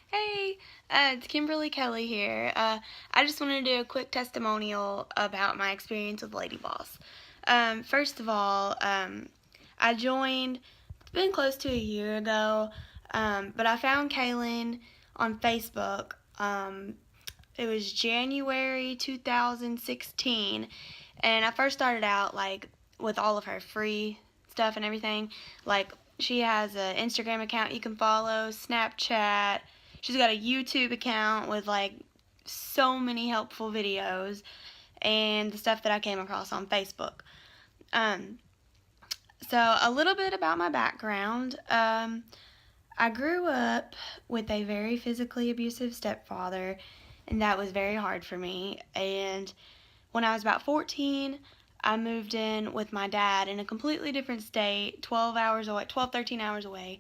Hey, it's Kimberly Kelly here. I just wanted to do a quick testimonial about my experience with LadyBoss. First of all, I joined, it's been close to a year ago, but I found Kaelin on Facebook. It was January 2016, and I first started out like with all of her free stuff and everything. Like she has an Instagram account you can follow, Snapchat. She's got a YouTube account with like so many helpful videos and the stuff that I came across on Facebook. Um, so a little bit about my background. I grew up with a very physically abusive stepfather, and that was very hard for me. And when I was about 14, I moved in with my dad in a completely different state, 12 hours away, 12, 13 hours away.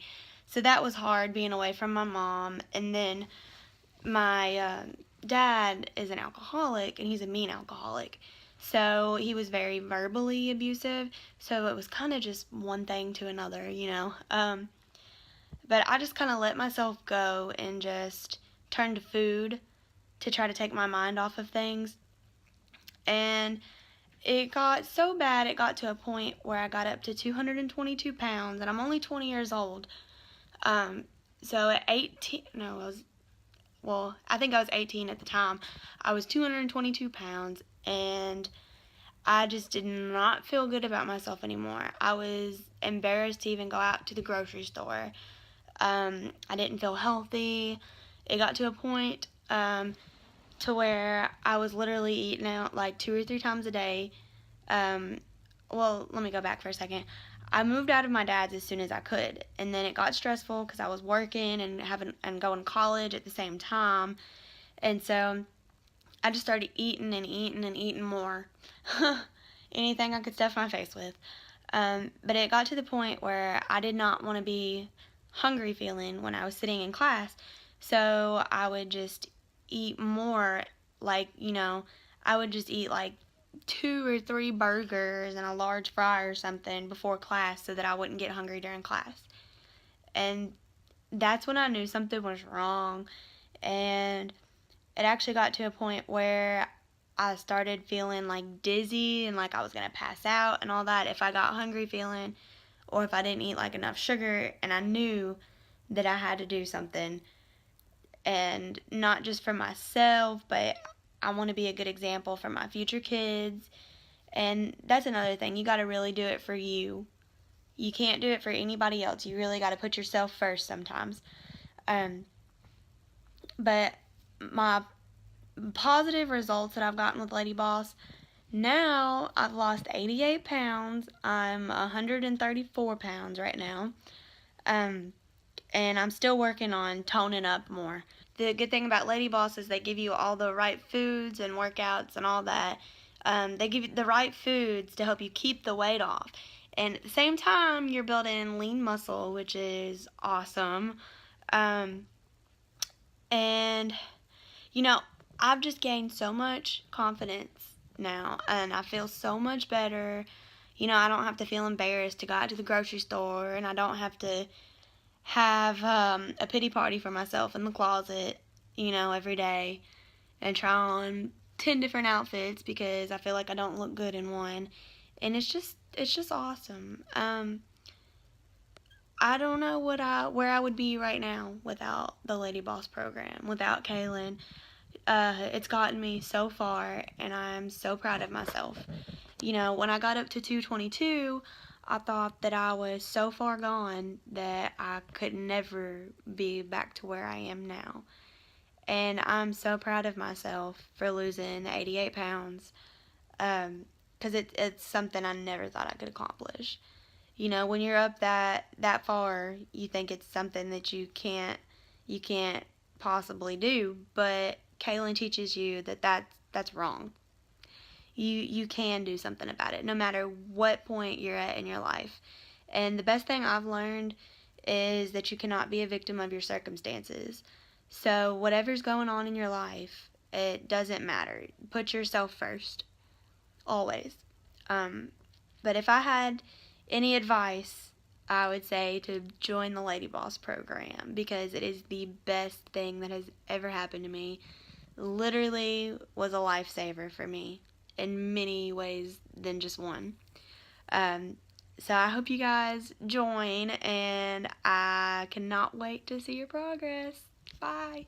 So that was hard being away from my mom. And then my dad is an alcoholic, and he's a mean alcoholic. So he was very verbally abusive. So it was kind of just one thing to another. But I just kind of let myself go and just turn to food to try to take my mind off of things. And it got so bad, it got to a point where I got up to 222 pounds, and I'm only 20 years old. So at 18, no, I think I was 18 at the time. I was 222 pounds, and I just did not feel good about myself anymore. I was embarrassed to even go out to the grocery store. I didn't feel healthy. It got to a point to where I was literally eating out like 2 or 3 times a day. Well, let me go back for a second. I moved out of my dad's as soon as I could, and then it got stressful because I was working and going to college at the same time, and so I just started eating and eating and eating more, anything I could stuff my face with. But it got to the point where I did not want to be hungry feeling when I was sitting in class, so I would just eat more, like, I would just eat like 2 or 3 burgers and a large fry or something before class so that I wouldn't get hungry during class. And that's when I knew something was wrong. And it actually got to a point where I started feeling like dizzy and like I was going to pass out and all that if I got hungry feeling, or if I didn't eat like enough sugar. And I knew that I had to do something, and not just for myself, but I want to be a good example for my future kids. And that's another thing. You got to really do it for you. You can't do it for anybody else. You really got to put yourself first sometimes. But my positive results that I've gotten with LadyBoss, now I've lost 88 pounds. I'm 134 pounds right now. And I'm still working on toning up more. The good thing about LadyBoss is they give you all the right foods and workouts and all that. They give you the right foods to help you keep the weight off. And at the same time, you're building lean muscle, which is awesome. And, you know, I've just gained so much confidence now, and I feel so much better. I don't have to feel embarrassed to go out to the grocery store, and I don't have to have a pity party for myself in the closet, every day, and try on 10 different outfits because I feel like I don't look good in one. And it's just awesome. I don't know where I would be right now without the LadyBoss program, without Kaelin. It's gotten me so far, and I'm so proud of myself. When I got up to 222, I thought that I was so far gone that I could never be back to where I am now. And I'm so proud of myself for losing 88 pounds, because it's something I never thought I could accomplish. When you're up that far, you think it's something that you can't possibly do, but Kaelin teaches you that's wrong. You can do something about it, no matter what point you're at in your life. And the best thing I've learned is that you cannot be a victim of your circumstances. So whatever's going on in your life, it doesn't matter. Put yourself first, always. But if I had any advice I would say to join the LadyBoss program because it is the best thing that has ever happened to me. Literally was a lifesaver for me in many ways than just one. So I hope you guys join, and I cannot wait to see your progress. Bye.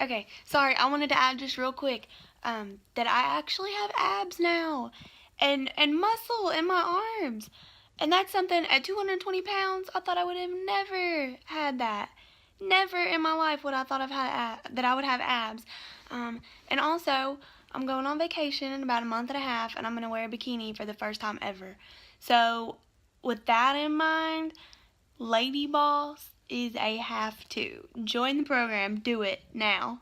Okay, sorry, I wanted to add just real quick that I actually have abs now and muscle in my arms. And that's something at 220 pounds, I thought I would have never had that. Never in my life would I thought I've had that I would have abs. And also, I'm going on vacation in about a month and a half, and I'm going to wear a bikini for the first time ever. So, with that in mind, LadyBoss is a have to. Join the program. Do it now.